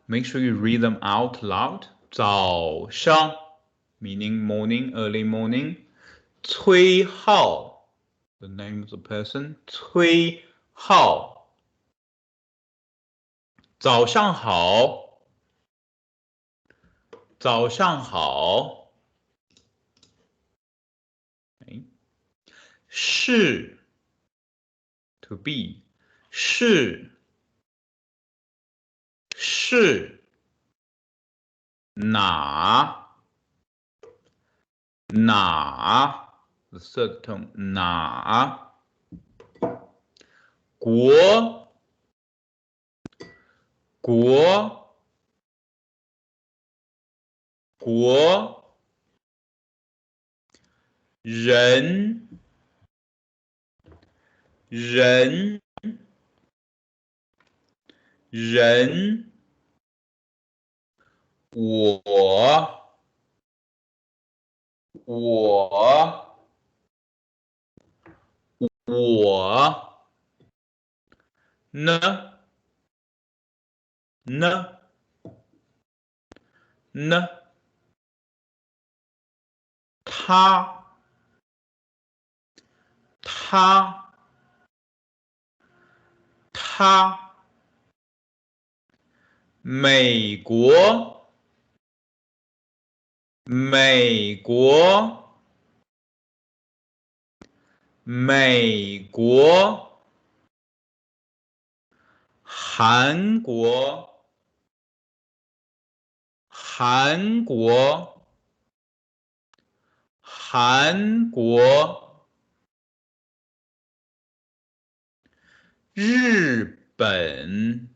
make sure you read them out loud. 早上 meaning morning, early morning. 崔浩 the name of the person. 崔浩早上好，早上好。是 to be 是哪 the third tone 哪国人我呢他美国韩国日本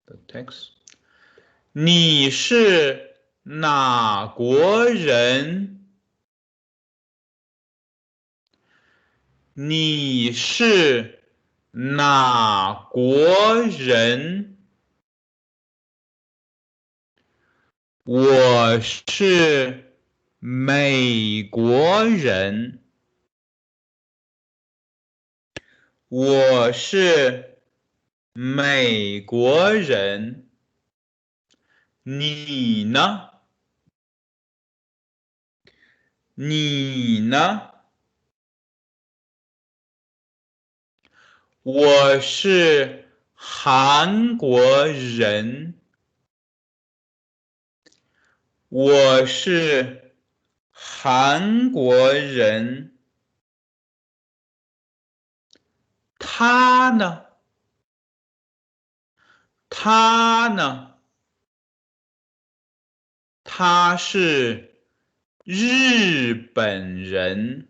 The text 你是哪国人？你是哪国人？我是美国人。我是美国人。你呢？你呢？我是韩国人。我是韩国人。他呢？他呢？他是日本人。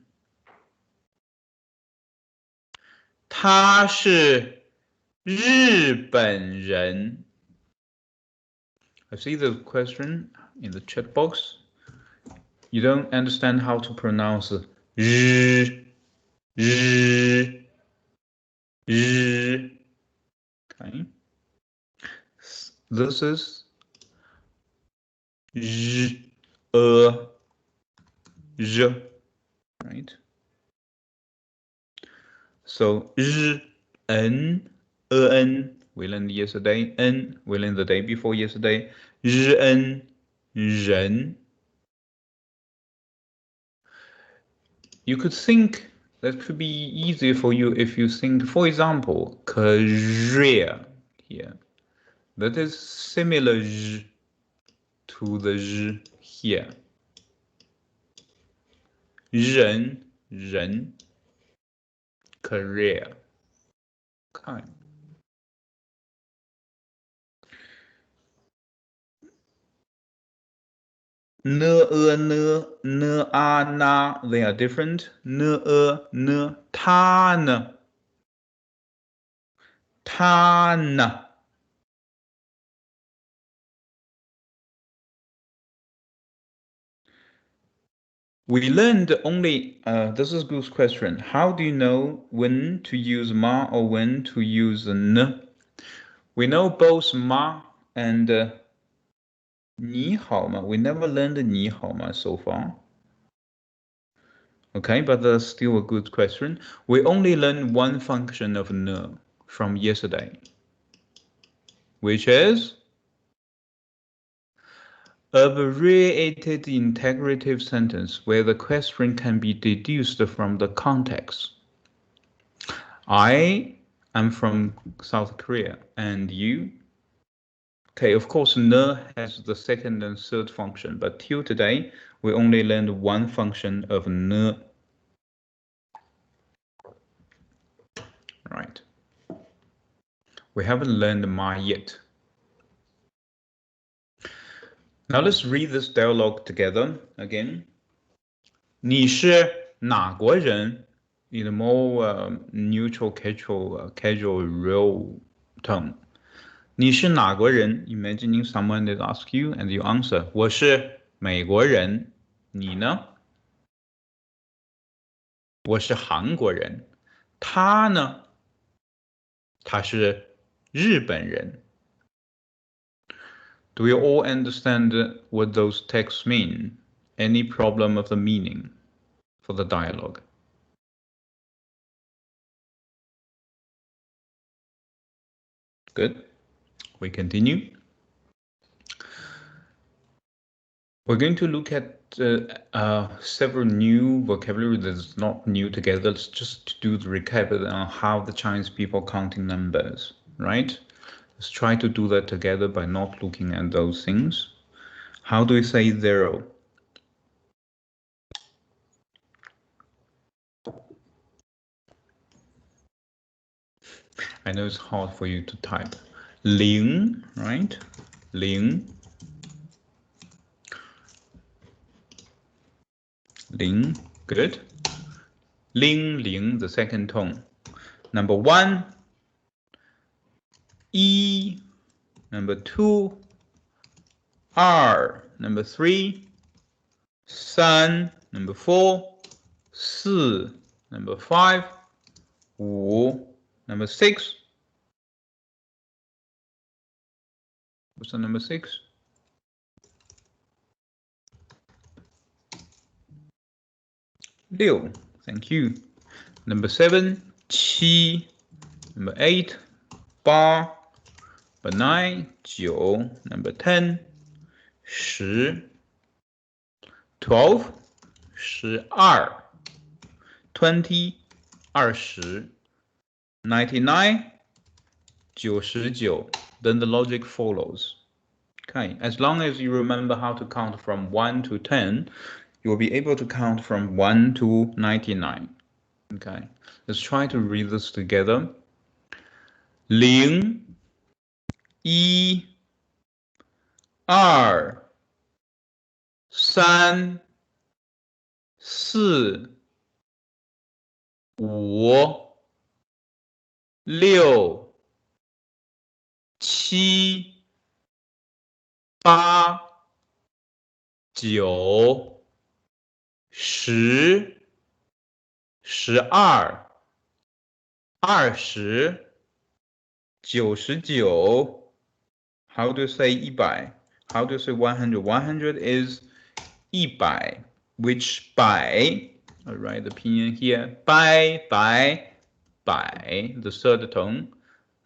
他是日本人。I see the question in the chat box. You don't understand how to pronounce okay. This is right? So n we learned yesterday, n we learned the day before yesterday. 日恩人 You could think that could be easier for you if you think, for example, career here. That is similar to the here. 人 career. 看 na, they are different. Ta ne. We learned only, this is a good question. How do you know when to use ma or when to use n? We know both ma and 你好吗? We never learned 你好吗 so far. Okay, but that's still a good question. We only learned one function of ne from yesterday, which is abbreviated integrative sentence where the question can be deduced from the context. I am from South Korea, and you? Okay, of course, ne has the second and third function, but till today, we only learned one function of ne. Right. We haven't learned ma yet. Now let's read this dialogue together again. 你是哪国人? In a more neutral, casual, real tone. 你是哪国人? Imagining someone that asks you and you answer. 我是美国人。你呢? 我是韩国人。他呢? 他是日本人。Do you all understand what those texts mean? Any problem of the meaning for the dialogue? Good. We continue. We're going to look at several new vocabulary that's not new together. Let's just do the recap on how the Chinese people counting numbers, right? Let's try to do that together by not looking at those things. How do we say 0? I know it's hard for you to type. 0, right? 0. 0, good. 0, 0, the second tone. Number 1. 1. Number 2. 2. Number 3. 3. Number 4. 4. Number 5. 5. Number 6. What's the number 6? 6. Thank you. Number 7. 7. Number 8. 8. Number 9. 9. Number 10. 10. 12. 12. 20. 20. 99. 99. Then the logic follows. Okay, as long as you remember how to count from 1 to 10, you will be able to count from 1 to 99. Okay, let's try to read this together. 0, 1, 2, 3, 4, 5, 6, 7, 8, 9, 10, 12, 20, 99. How do you say 100? How do you say 100? 100 is 100, which by, I'll write the pinyin here, by, the third tone.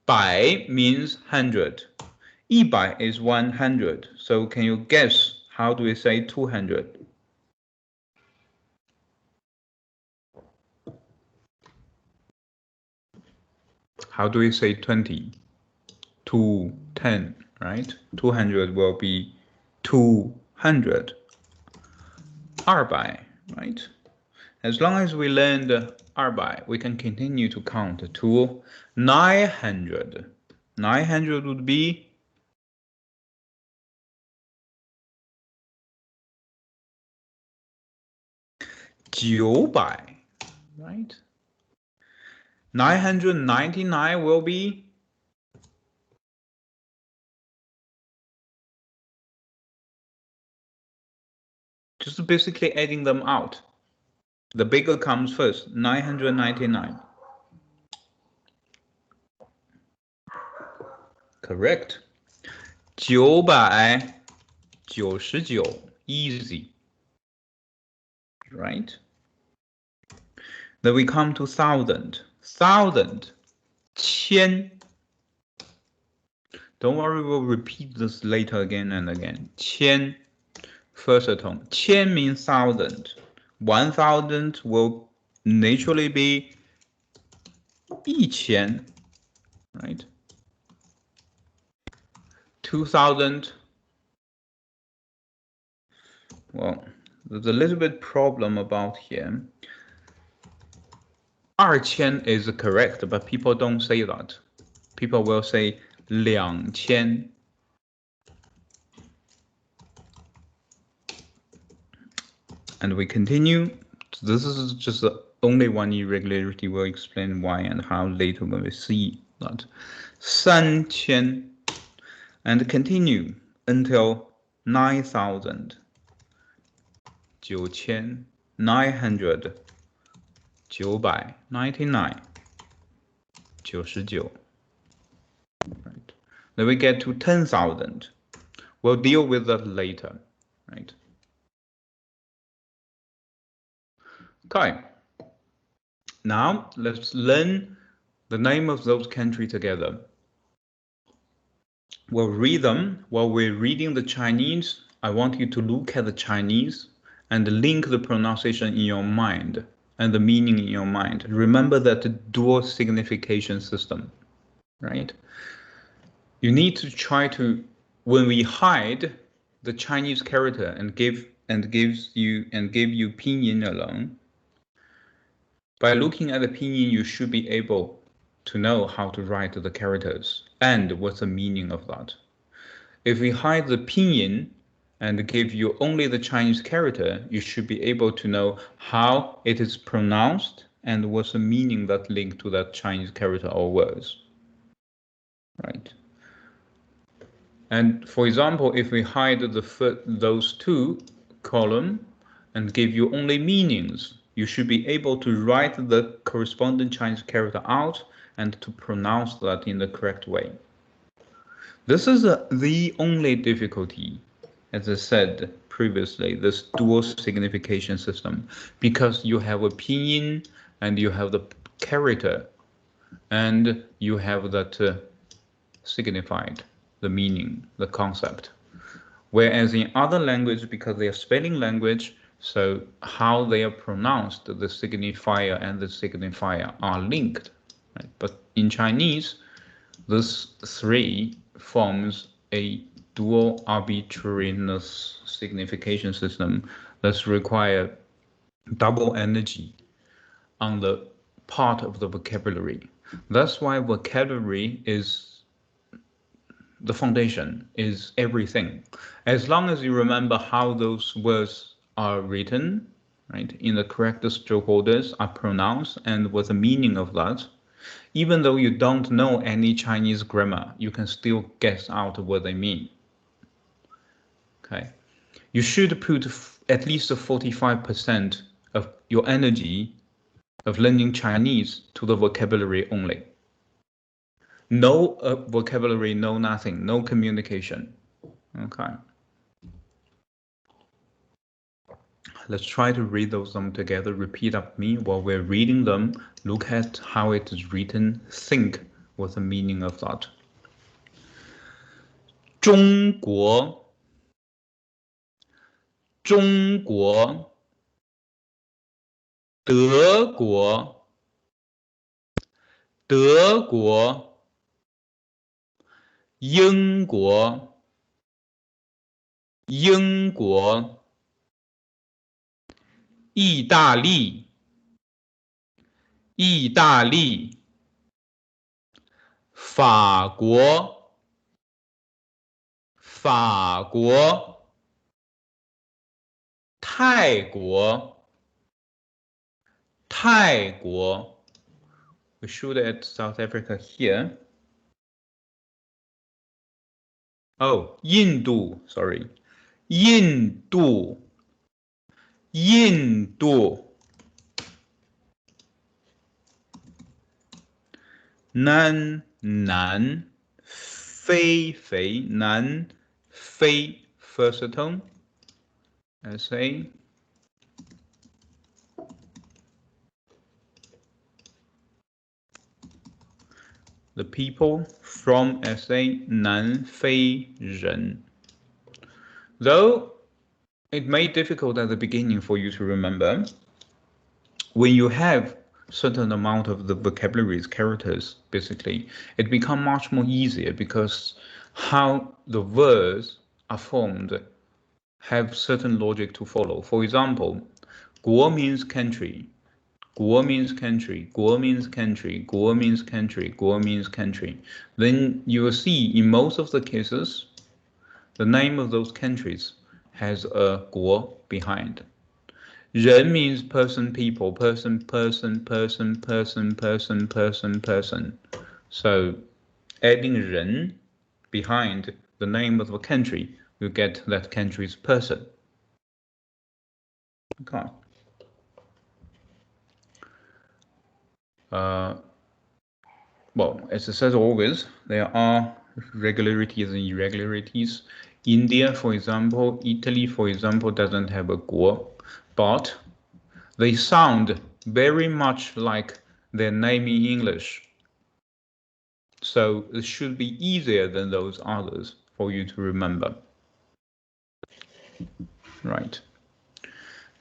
By means 100. 100 is 100. So can you guess how do we say 200? How do we say 20? 210, right? 200 will be 200. 200, right? As long as we learned 200, we can continue to count to 900. 900 would be 900, right? 999 will be just basically adding them out. The bigger comes first, 999. Correct. 999, easy. Right? Then we come to thousand. Thousand. 千. Don't worry, we'll repeat this later again and again. 千. First tone. 千 means thousand. 1000 will naturally be 1000, right? 2000. Well, there's a little bit problem about here. 2000 is correct, but people don't say that. People will say 2000. And we continue. This is just the only one irregularity. We'll explain why and how later when we see that. 3000. And continue until 9000. 9000. 900. 900. 99. 99. Right. Then we get to 10,000. We'll deal with that later, right? Okay. Now let's learn the name of those countries together. We'll read them. While we're reading the Chinese, I want you to look at the Chinese and link the pronunciation in your mind and the meaning in your mind. Remember that dual signification system, right? You need to try to, when we hide the Chinese character and give you pinyin alone, by looking at the pinyin, you should be able to know how to write the characters and what's the meaning of that. If we hide the pinyin and give you only the Chinese character, you should be able to know how it is pronounced and what's the meaning that linked to that Chinese character or words, right? And for example, if we hide those two columns and give you only meanings, you should be able to write the corresponding Chinese character out and to pronounce that in the correct way. This is the only difficulty, as I said previously, this dual signification system, because you have a pinyin and you have the character and you have that signified, the meaning, the concept. Whereas in other languages, because they are spelling language, so how they are pronounced, the signifier and the signifier are linked. Right? But in Chinese, this three forms a dual arbitrariness signification system that's require double energy on the part of the vocabulary. That's why vocabulary is the foundation, is everything. As long as you remember how those words are written, right, in the correct stroke orders, are pronounced, and what the meaning of that, even though you don't know any Chinese grammar, you can still guess out what they mean. Okay, you should put at least 45% of your energy of learning Chinese to the vocabulary only. No vocabulary, no nothing, no communication. Okay. Let's try to read those together. Repeat after me while we're reading them. Look at how it is written. Think what's the meaning of that. 中国，中国，德国，德国，英国，英国，意大利，意大利，法国，法国，泰国，泰国。We should add South Africa here. Oh, 印度 sorry. 印度，印度。南南非非南非 first tone. SA. the people from SA 南非人. Though it may be difficult at the beginning for you to remember, when you have certain amount of the vocabularies, characters, basically, it becomes much more easier because how the words are formed have certain logic to follow. For example, 国 means country, 国 means country, 国 means country, 国 means country, 国 means country. Then you will see in most of the cases, the name of those countries has a 国 behind. 人 means person, people, person, person, person, person, person, person, person. So adding 人 behind the name of a country, you get that country's person. Okay. Well, as I said always, there are regularities and irregularities. India, for example, Italy, for example, doesn't have a 国, but they sound very much like their name in English. So it should be easier than those others for you to remember. Right.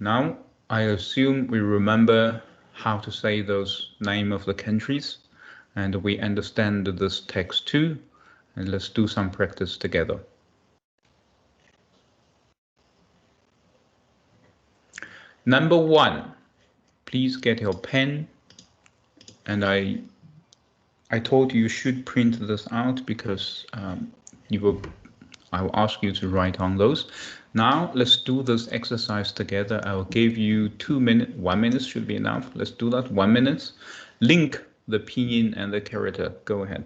Now, I assume we remember how to say those names of the countries, and we understand this text too, and let's do some practice together. Number 1, please get your pen, and I told you should print this out because I will ask you to write on those. Now let's do this exercise together. I will give you 2 minutes. 1 minute should be enough. Let's do that. 1 minute. Link the pinyin and the character. Go ahead.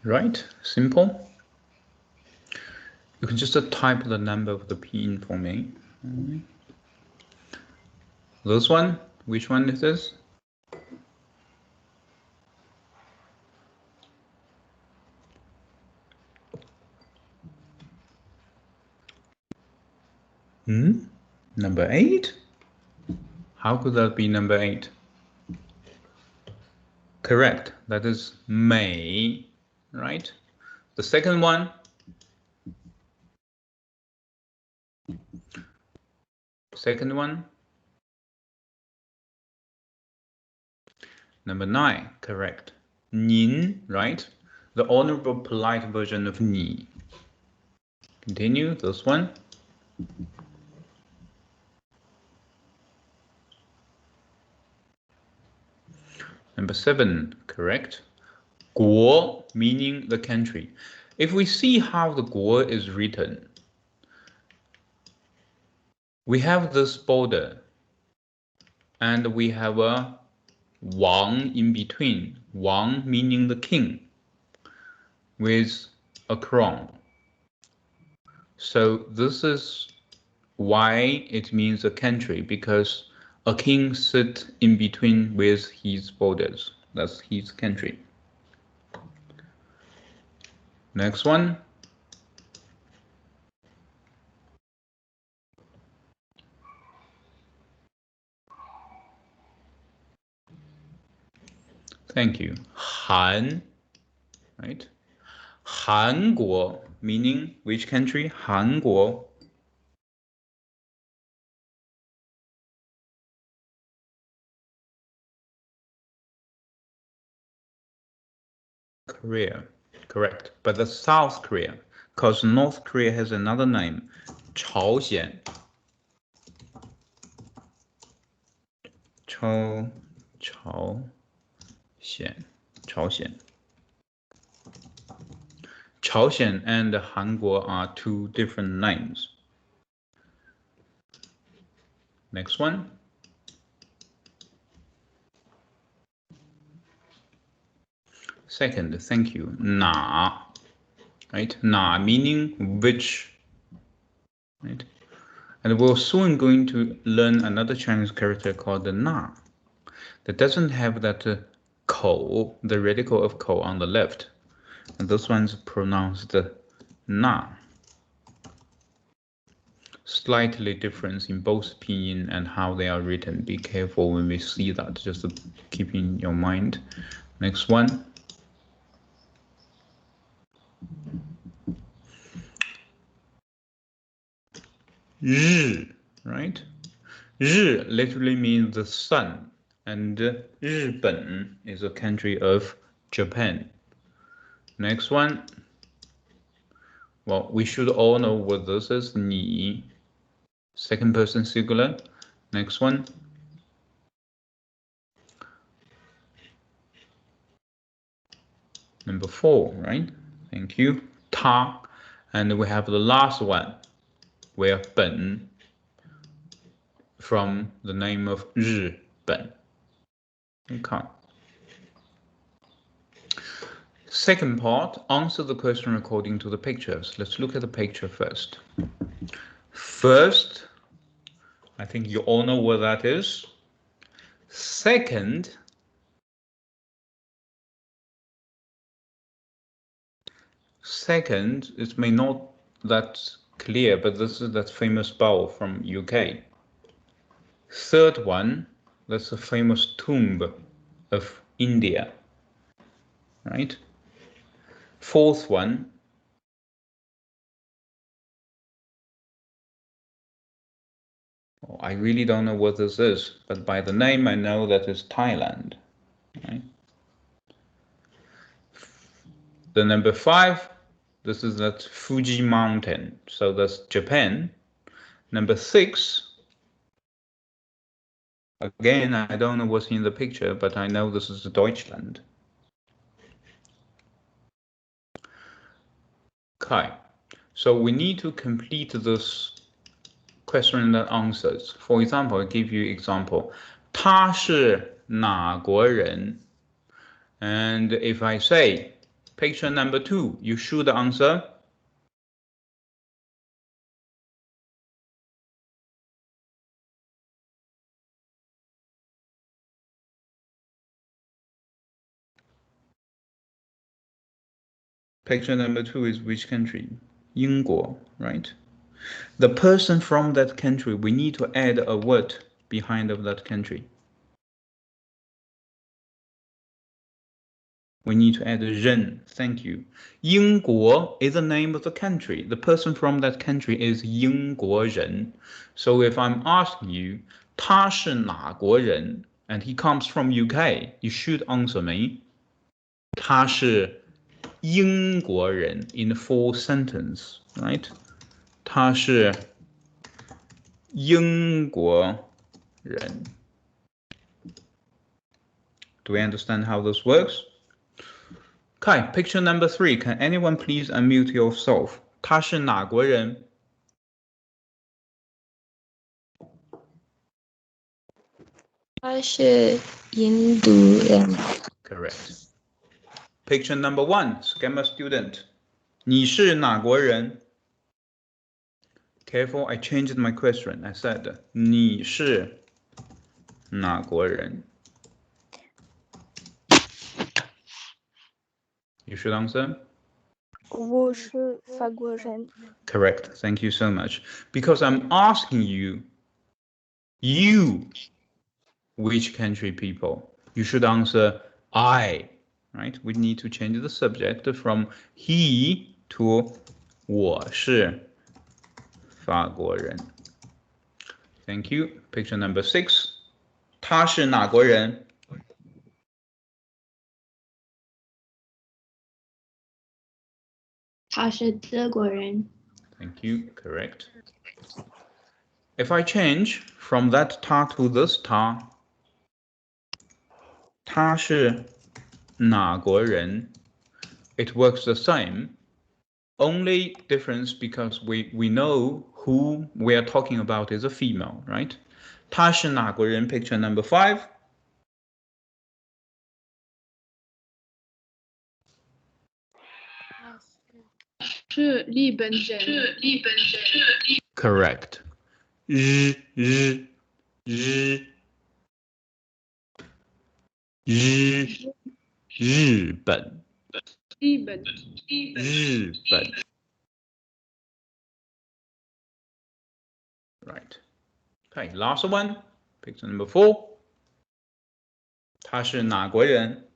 Right, simple. You can just type the number of the pin for me. This one, which one is this? Number 8? How could that be number 8? Correct, that is May, right? The second one, number 9, correct. 您, right? The honorable polite version of 你. Continue, this one. Number 7, correct. 国 meaning the country. If we see how the 国 is written, we have this border and we have a 王 in between. 王 meaning the king with a crown. So this is why it means a country, because a king sits in between with his borders. That's his country. Next one. Thank you. Han, right? 韩国 meaning which country? 韩国. Korea, correct. But the South Korea, because North Korea has another name, 朝鲜. 朝鲜.朝鲜. Chaoshan and Hanguo are two different names. Next one. Second, thank you. Na, right? Na meaning which, right? And we're soon going to learn another Chinese character called the na that doesn't have that kou, the radical of kou on the left. And those ones pronounced na. Slightly difference in both pinyin and how they are written. Be careful when we see that, just to keep in your mind. Next one. Zhi, right? Zhi literally means the sun, and日本 is a country of Japan. Next one. Well, we should all know what this is. 你, second person singular. Next one. Number 4, right? Thank you. 他, and we have the last one, where 本 from the name of 日本. Okay. Second part, answer the question according to the pictures. Let's look at the picture first. First, I think you all know what that is. Second, it may not that clear, but this is that famous bowl from UK. Third one, that's a famous tomb of India, right? Fourth one, I really don't know what this is, but by the name I know that is Thailand, right? The number 5, this is that Fuji mountain, so that's Japan. Number 6, again, I don't know what's in the picture, but I know this is Deutschland. Okay, so we need to complete this question and answers. For example, I'll give you example. 他是哪国人? And if I say picture number 2, you should answer. Picture number 2 is which country? 英国, right? The person from that country, we need to add a word behind of that country. We need to add 人, thank you. 英国 is the name of the country. The person from that country is 英国人. So if I'm asking you, 他是哪国人? And he comes from UK, you should answer me. 他是英国人 in the full sentence, right? 他是英国人. Do we understand how this works? Okay, picture number 3. Can anyone please unmute yourself? 他是哪国人? 他是印度人。 Correct. Picture number 1, Scammer student. 你是哪国人? Careful, I changed my question. I said, 你是哪国人? You should answer. 我是法国人。 Correct. Thank you so much. Because I'm asking you, which country people? You should answer I, right? We need to change the subject from he to 我是法国人. Thank you. Picture number 6. 他是哪国人?他是德国人。 Thank you. Correct. If I change from that 他 to this 他是哪国人 it works the same. Only difference because we know who we are talking about is a female, right? 她是哪国人 picture number 5. 是日本人。Correct. 日本。Right. Okay, last one. Picture number 4. 他是哪国人？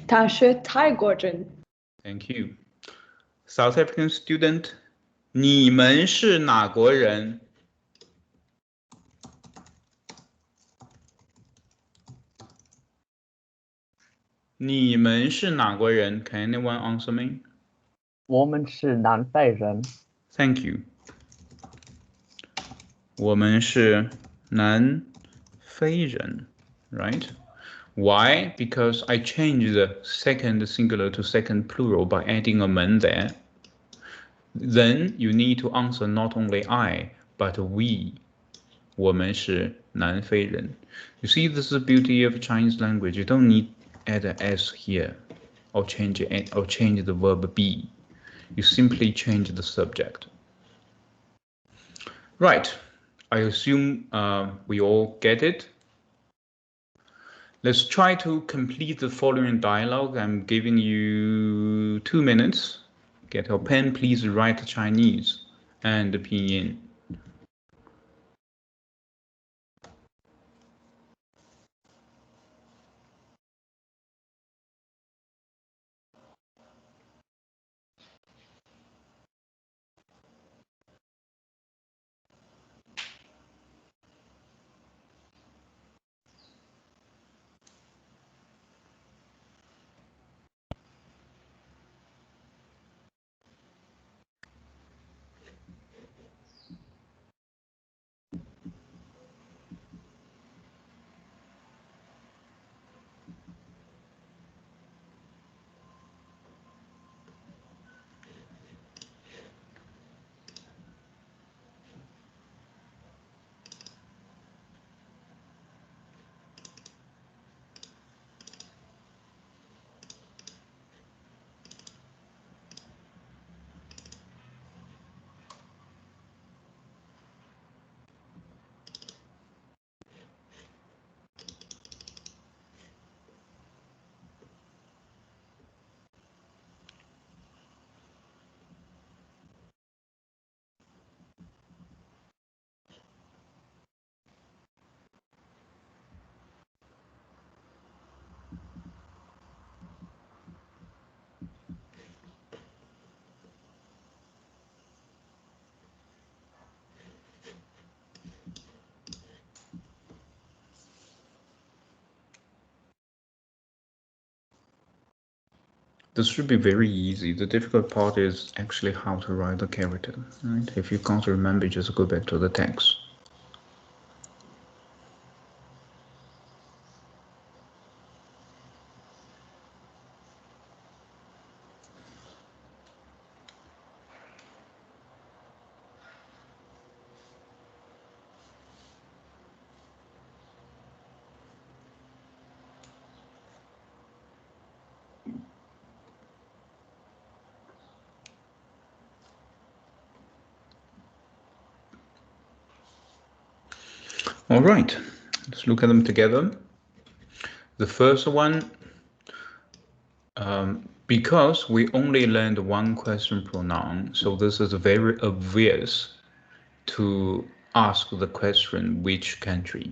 他是泰国人。Thank you. South African student, 你们是哪国人？你们是哪国人？ Can anyone answer me? 我们是南非人。Thank you. 我们是南非人 right? Why? Because I changed the second singular to second plural by adding a 们 there. Then you need to answer not only I, but we. 我们是南非人. You see, this is the beauty of Chinese language. You don't need add an S here, or change the verb be. You simply change the subject. Right. I assume we all get it. Let's try to complete the following dialogue. I'm giving you 2 minutes. Get your pen, please write Chinese and the pinyin. This should be very easy. The difficult part is actually how to write the character. Right? If you can't remember, just go back to the text. All right, let's look at them together. The first one, because we only learned one question pronoun, so this is very obvious to ask the question, which country,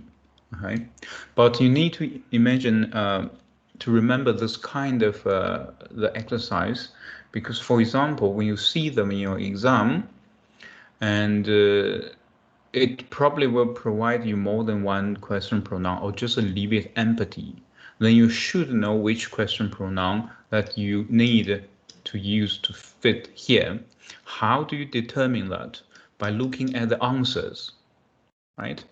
okay? But you need to imagine, to remember this kind of the exercise, because for example, when you see them in your exam, and it probably will provide you more than one question pronoun or just leave it empty. Then you should know which question pronoun that you need to use to fit here. How do you determine that? By looking at the answers, right?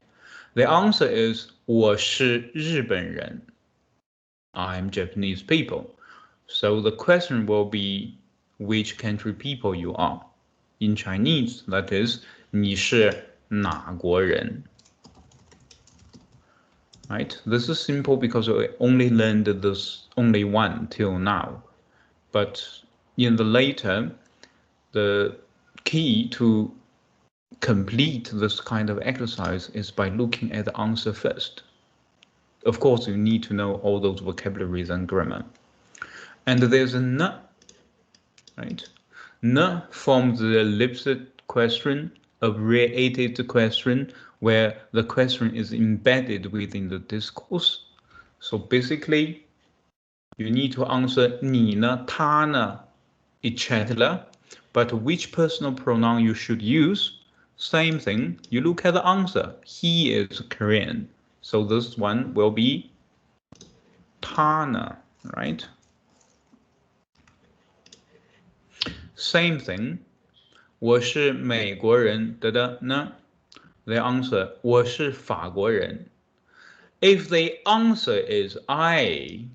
The answer is 我是日本人 I'm Japanese people. So the question will be which country people you are. In Chinese, that is 你是哪国人 Right? This is simple because I only learned this only one till now. But in the later, the key to complete this kind of exercise is by looking at the answer first. Of course, you need to know all those vocabularies and grammar. And there's a n, right? N forms the elliptic question, abbreviated question, where the question is embedded within the discourse. So basically, you need to answer 你呢, 他呢, etc. But which personal pronoun you should use? Same thing. You look at the answer. He is Korean. So this one will be 他呢, right? Same thing. 我是美国人呢? The answer 我是法国人. If the answer is I,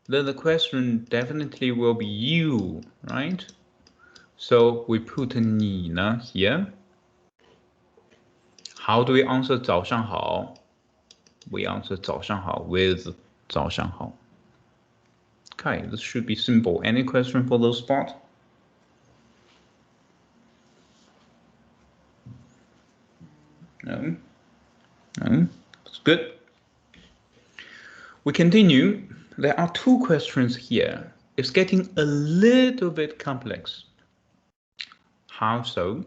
then the question definitely will be you, right? So we put 你呢 here. How do we answer 早上好? We answer 早上好 with 早上好. Okay, this should be simple. Any question for those spots? No? No? That's good. We continue. There are two questions here. It's getting a little bit complex. How so?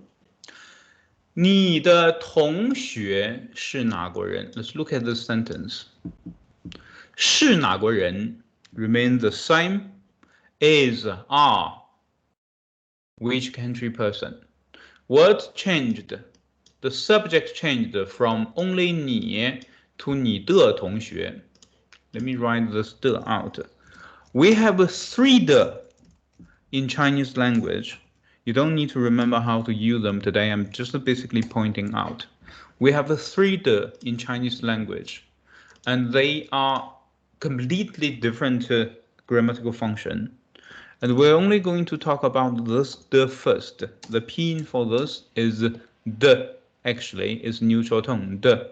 你的同学是哪国人? Let's look at this sentence. 是哪国人 remains the same. Is, are. Which country person? What changed? The subject changed from only 你 to 你的同学. Let me write this 的 out. We have 3 的 in Chinese language. You don't need to remember how to use them today. I'm just basically pointing out. We have 3 de in Chinese language, and they are completely different grammatical function. And we're only going to talk about this de first. The pinyin for this is de, actually, is neutral tone, de.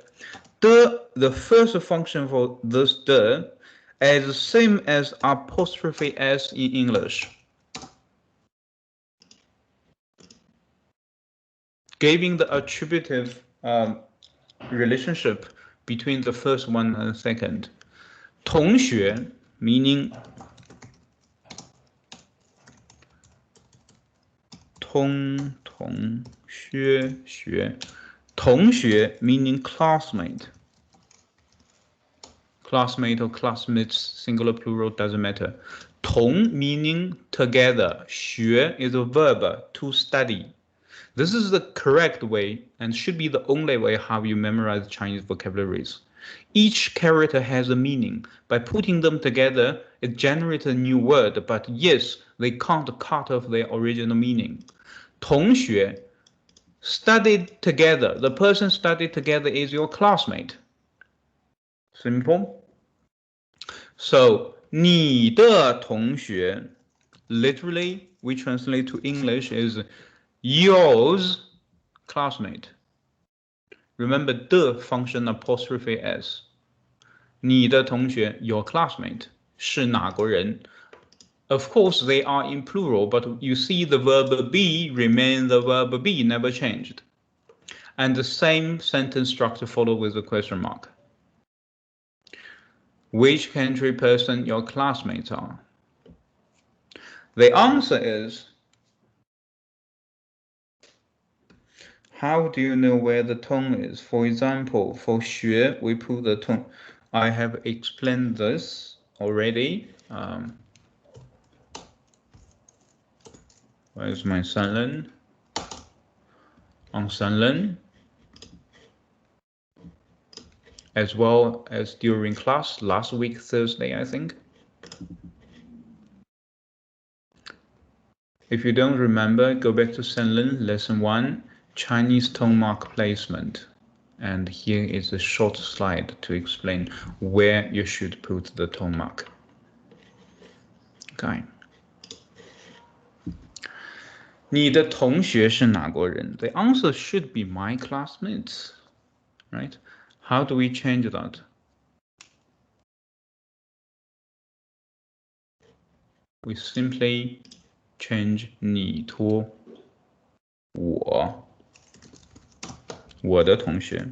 The first function for this de is the same as apostrophe s in English, giving the attributive relationship between the first one and the second. 同学 meaning 同学 meaning classmate. Classmate or classmates, singular, plural, doesn't matter. 同 meaning together. 学 is a verb, to study. This is the correct way and should be the only way how you memorize Chinese vocabularies. Each character has a meaning. By putting them together, it generates a new word, but yes, they can't cut off their original meaning. 同学 studied together. The person studied together is your classmate. Simple. So 你的同学 literally we translate to English is yours classmate. Remember the function apostrophe s. 你的同学 your classmate 是哪国人? Of course, they are in plural, but you see the verb be remain the verb be, never changed. And the same sentence structure followed with a question mark. Which country person your classmates are? The answer is, how do you know where the tone is? For example, for 学, we put the tone. I have explained this already. Where's my Sanlen? On Sanlen. As well as during class, last week, Thursday, I think. If you don't remember, go back to Sanlen, lesson 1, Chinese tone mark placement. And here is a short slide to explain where you should put the tone mark. Okay. 你的同学是哪国人? The answer should be my classmates, right? How do we change that? We simply change 你托我的同学.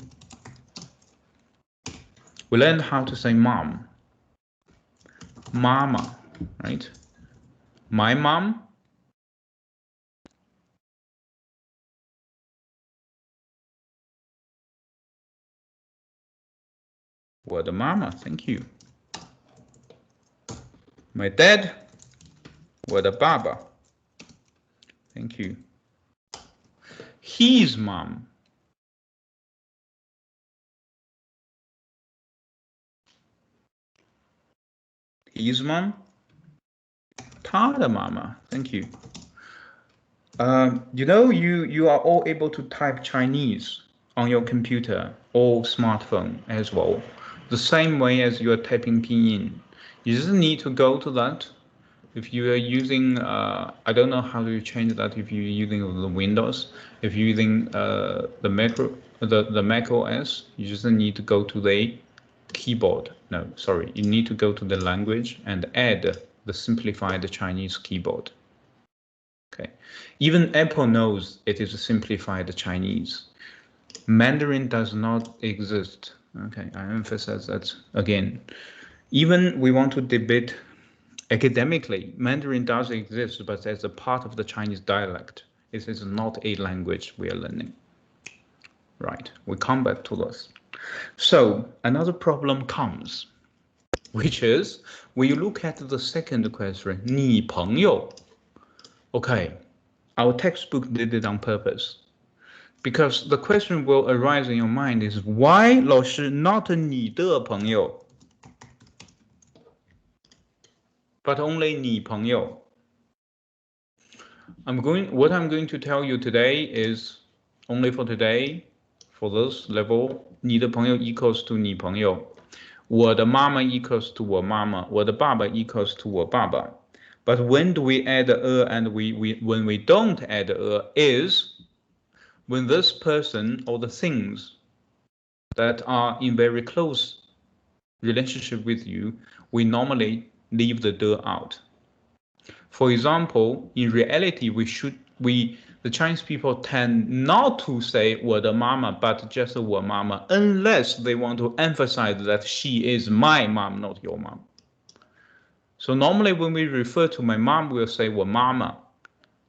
We learned how to say mom, mama, right? My mom,我的妈妈, thank you. My dad, 我的爸爸, thank you. His mom, his mom, 他的妈妈, thank you. You know, you are all able to type Chinese on your computer or smartphone as well, the same way as you are typing pinyin. You just need to go to that. If you are using, I don't know how to change that if you're using the Windows. If you're using the Mac OS, you just need to go to the keyboard. No, sorry, you need to go to the language and add the simplified Chinese keyboard. Okay, even Apple knows it is a simplified Chinese. Mandarin does not exist. Okay, I emphasize that again. Even we want to debate academically, Mandarin does exist, but as a part of the Chinese dialect. It is not a language we are learning. Right, we come back to this. So another problem comes, which is when you look at the second question, 你朋友. Okay, our textbook did it on purpose. Because the question will arise in your mind is, why 老师 not 你的朋友 but only 你朋友? What I'm going to tell you today is only for today, for this level, 你的朋友 equals to 你朋友. 我的妈妈 equals to 我妈妈. 我的爸爸 equals to 我爸爸. But when do we add and when we don't add is when this person or the things that are in very close relationship with you, we normally leave the out. For example, in reality, the Chinese people tend not to say 我的妈妈, but just 我妈妈, unless they want to emphasize that she is my mom, not your mom. So normally when we refer to my mom, we'll say 我妈妈.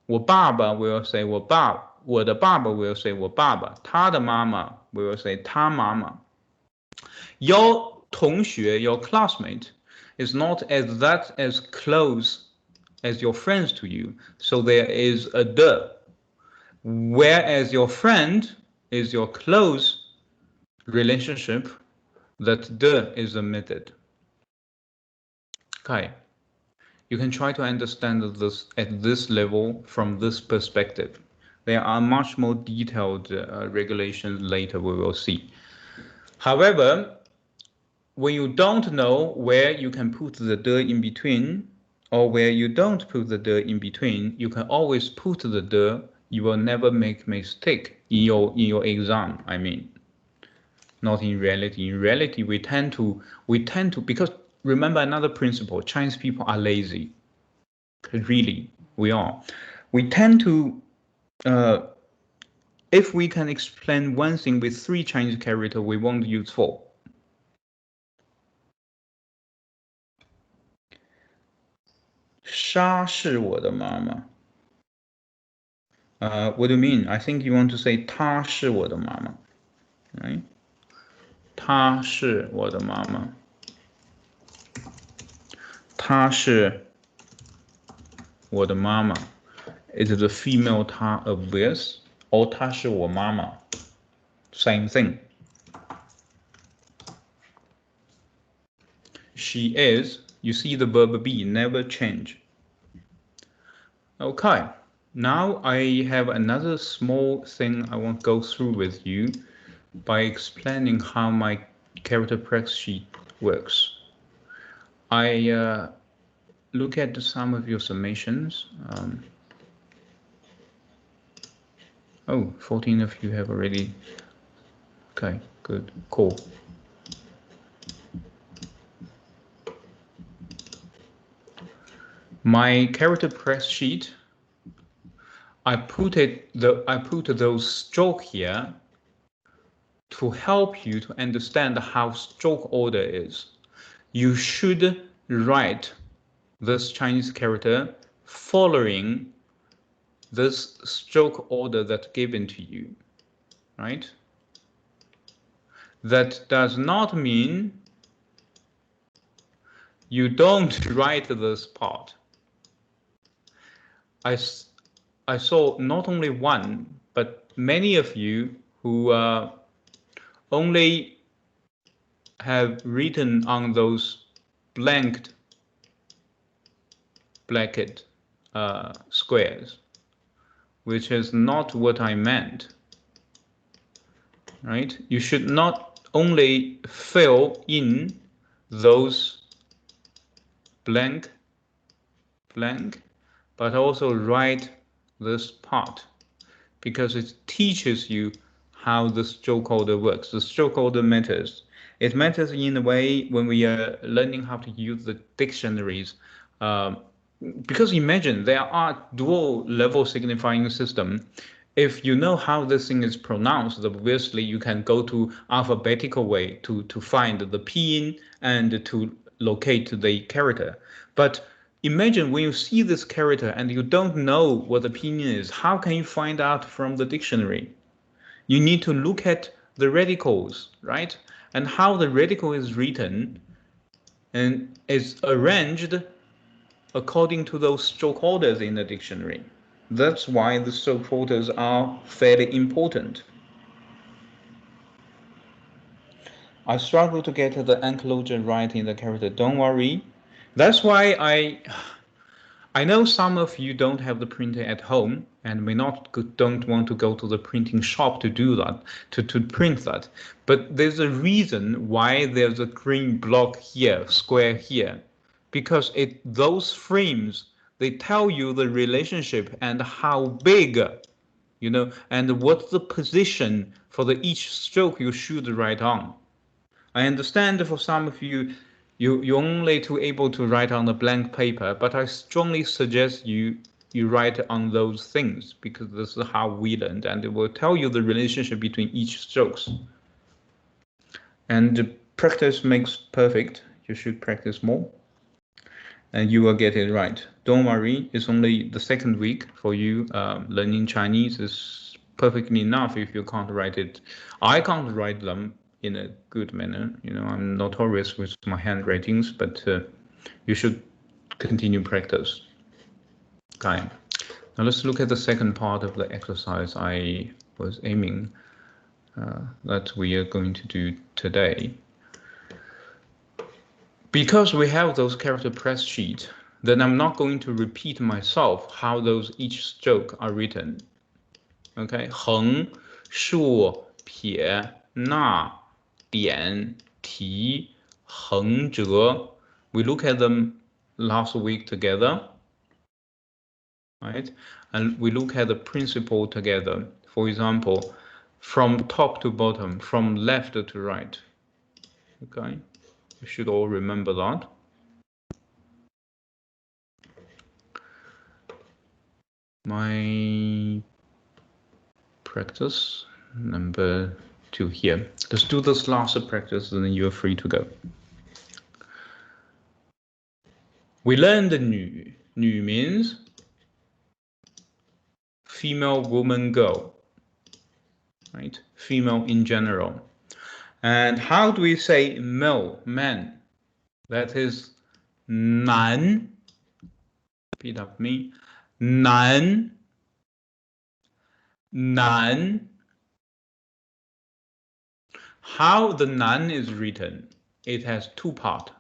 我爸爸 will say 我爸. 我的爸爸 will say 我爸爸. 他的妈妈 will say 他妈妈. Your 同学, your classmate, is not as close as your friends to you, so there is a de. Whereas your friend is your close relationship, that de is omitted. Okay, you can try to understand this at this level from this perspective. There are much more detailed regulations later we will see. However, when you don't know where you can put the de in between, or where you don't put the de in between, you can always put the de. You will never make mistake in your exam. I mean, not in reality. In reality, we tend to because remember another principle: Chinese people are lazy. Really, we are. We tend to, if we can explain one thing with 3 Chinese characters, we won't use 4. Sha 是我的妈妈. What do you mean? I think you want to say 她是我的妈妈, right? 她是我的妈妈. 她是我的妈妈. Is it the female 她 of this, or 她是我妈妈? Same thing. She is. You see the verb be never change. Okay. Now I have another small thing I want to go through with you. by explaining how my character practice sheet works. I look at some of your summations. 14 of you have already. Okay, good, cool. My character press sheet, I put those stroke here to help you to understand how stroke order is. You should write this Chinese character following this stroke order that's given to you, right? That does not mean you don't write this part. I saw not only one, but many of you who only have written on those blanked bracket squares, which is not what I meant, right? You should not only fill in those blank, but also write this part, because it teaches you how the stroke order works. The stroke order matters. It matters in a way when we are learning how to use the dictionaries. Because imagine there are dual level signifying system. If you know how this thing is pronounced, obviously you can go to alphabetical way to find the pinyin and to locate the character. But imagine when you see this character and you don't know what the pinyin is, how can you find out from the dictionary? You need to look at the radicals, right? And how the radical is written and is arranged according to those stroke orders in the dictionary. That's why the stroke orders are fairly important. I struggle to get the enclosure right in the character. Don't worry. That's why I know some of you don't have the printer at home and don't want to go to the printing shop to do that, to print that. But there's a reason why there's a green block here, square here, because those frames, they tell you the relationship and how big, you know, and what's the position for each stroke you should write on. I understand for some of you, you're only able to write on a blank paper, but I strongly suggest you write on those things, because this is how we learned, and it will tell you the relationship between each strokes. And practice makes perfect. You should practice more, and you will get it right. Don't worry, it's only the second week for you. Learning Chinese is perfectly enough if you can't write it. I can't write them in a good manner. You know, I'm notorious with my handwritings, but you should continue practice. Okay, now let's look at the second part of the exercise I was aiming that we are going to do today. Because we have those character press sheet, then I'm not going to repeat myself how those each stroke are written. Okay, 横、竖、撇、捺、点、提、横折. We look at them last week together, right? And we look at the principle together. For example, from top to bottom, from left to right. Okay, you should all remember that. My practice number 2 here. Let's do this last practice and then you're free to go. We learned 女. 女 means female, woman, girl, right? Female in general. And how do we say male, man? That is 男. Repeat after me. 男. 男. How the 男 is written? It has two parts.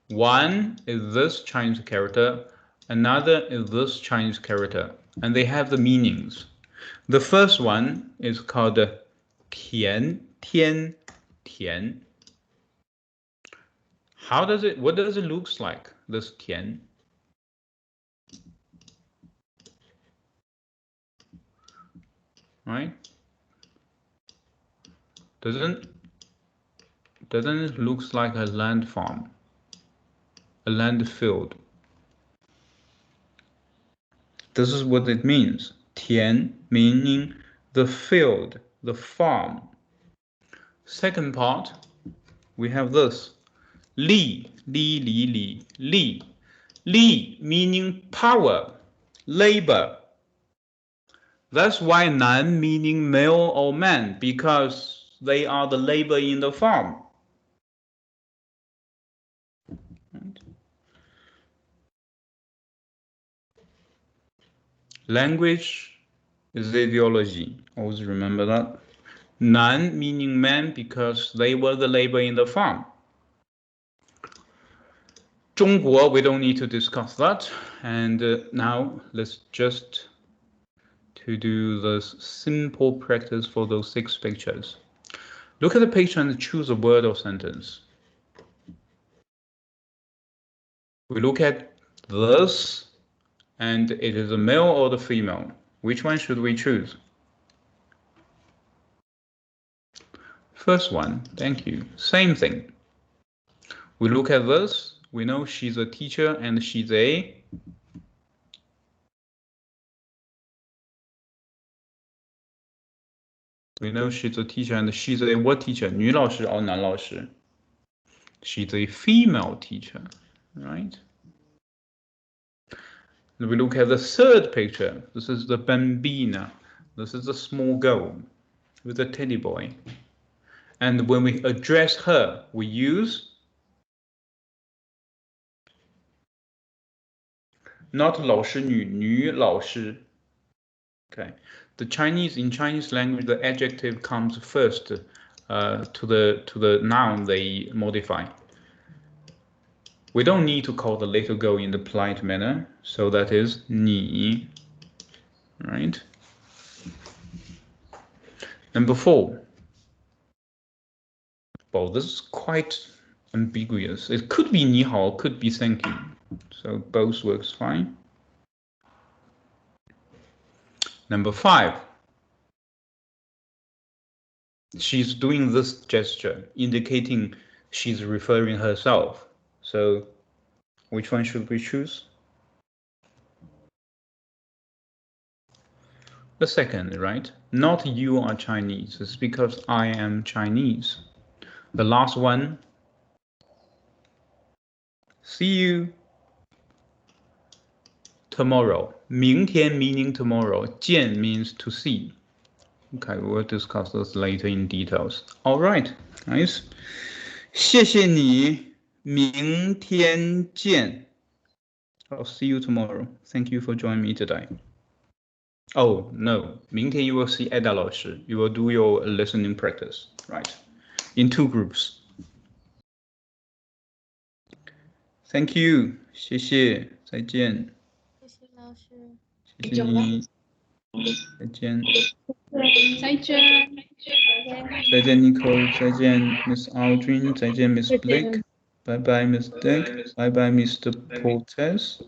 One is this Chinese character, another is this Chinese character, and they have the meanings. The first one is called 田天田. What does it looks like, this 田? Right? Doesn't it looks like a land farm, a land field? This is what it means. 田 meaning the field, the farm. Second part, we have this. 力 meaning power, labor. That's why 男 meaning male or man, because they are the labor in the farm. Language is ideology. Always remember that. 男 meaning man because they were the labor in the farm. 中国, we don't need to discuss that. And now let's just to do this simple practice for those 6 pictures. Look at the picture and choose a word or sentence. We look at this, and it is a male or the female. Which one should we choose? First one, thank you. Same thing. We look at this, we know she's a teacher and she's a what teacher? 女老师 or 男老师? She's a female teacher, right? And we look at the third picture. This is the bambina. This is the small girl with a teddy boy. And when we address her, we use not 老师女, 女老师. Okay. In Chinese language, the adjective comes first to the noun they modify. We don't need to call the little girl in the polite manner, so that is 你, right? Number 4. Well, this is quite ambiguous. It could be 你好, could be thank you. So both works fine. Number 5. She's doing this gesture, indicating she's referring herself. So which one should we choose? The second, right? Not you are Chinese. It's because I am Chinese. The last one. See you tomorrow. 明天 meaning tomorrow. 见 means to see. Okay, we'll discuss this later in details. All right, nice. 谢谢你，明天见. I'll see you tomorrow. Thank you for joining me today. Oh, no. 明天 you will see Ada 老师. You will do your listening practice, right? In 2 groups. Thank you. 谢谢，再见。谢谢老师。谢谢你。再见。再见。再见 Nicole， 再见 Miss Aldrin， 再见 Miss Blake， 拜拜 Miss Dick， 拜拜 Mr. Portes，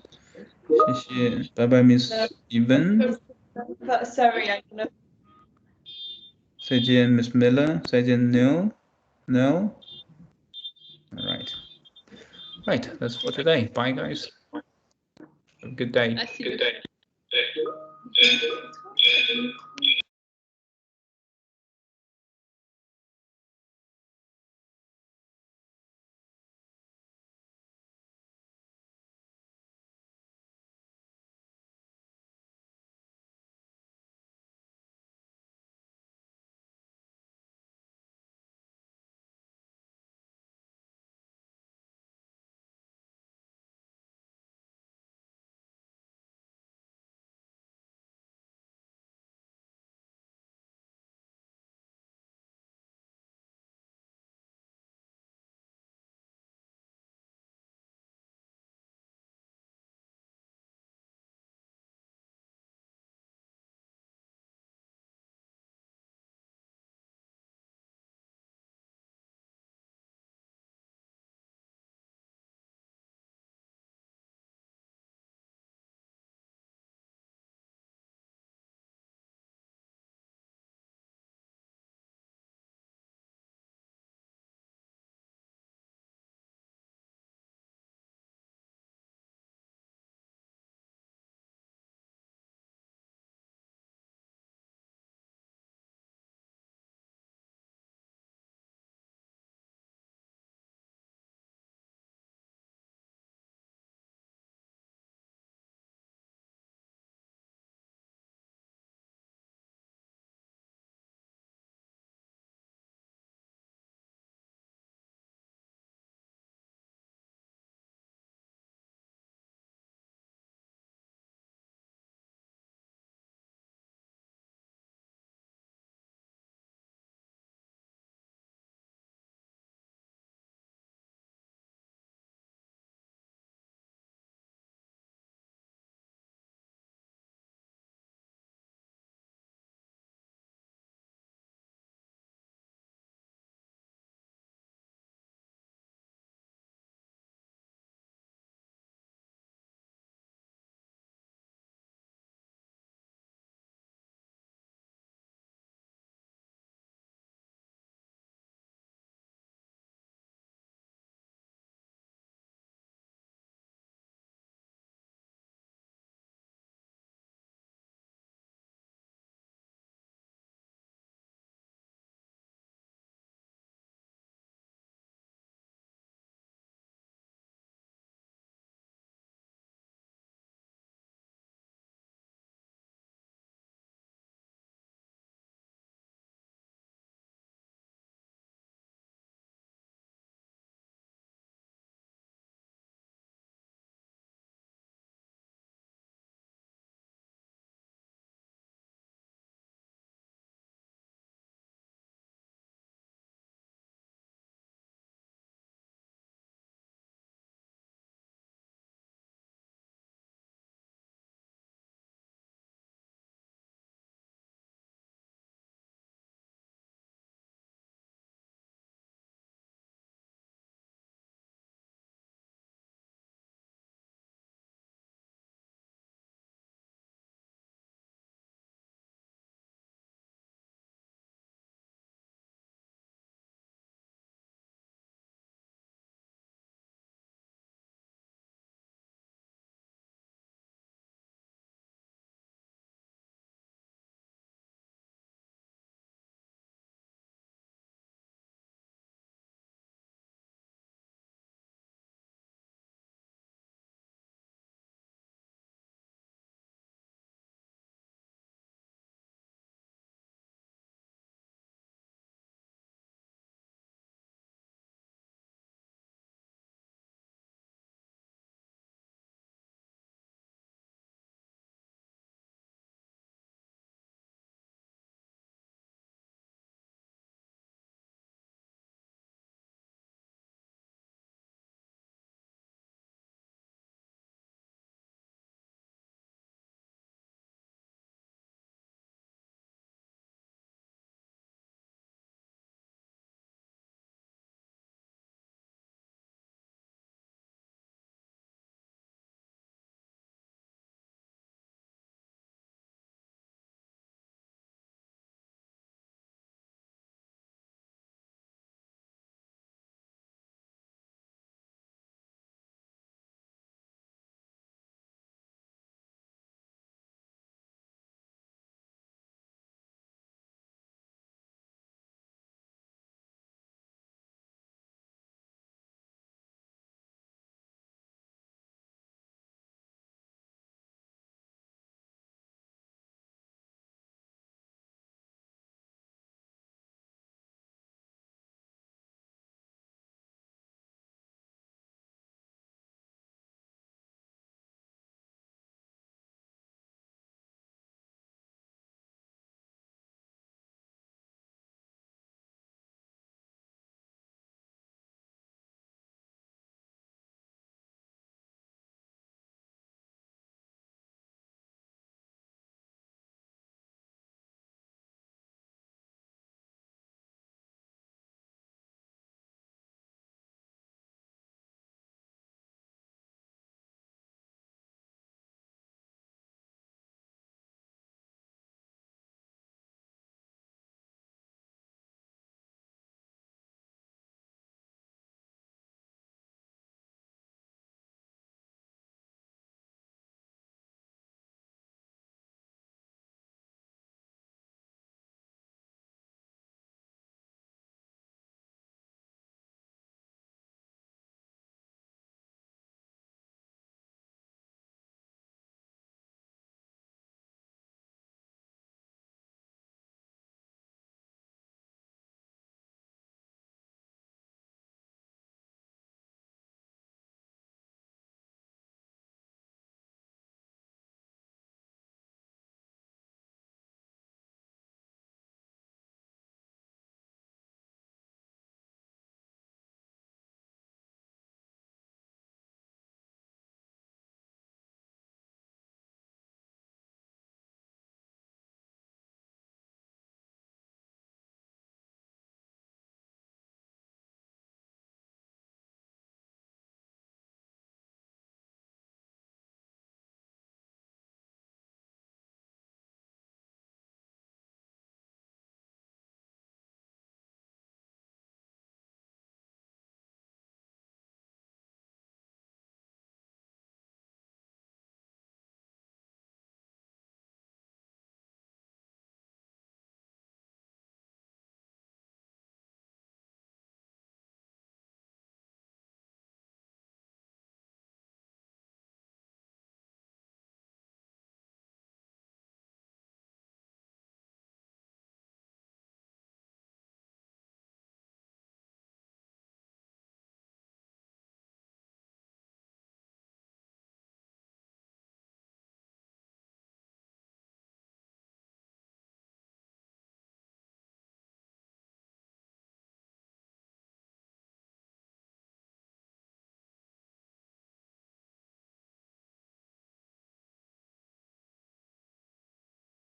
谢谢，拜拜 Miss Evan， Sorry, I don't know. 再见 Miss Miller， 再见 Neil， all right, that's for today. Bye guys. Have a good day. Good day.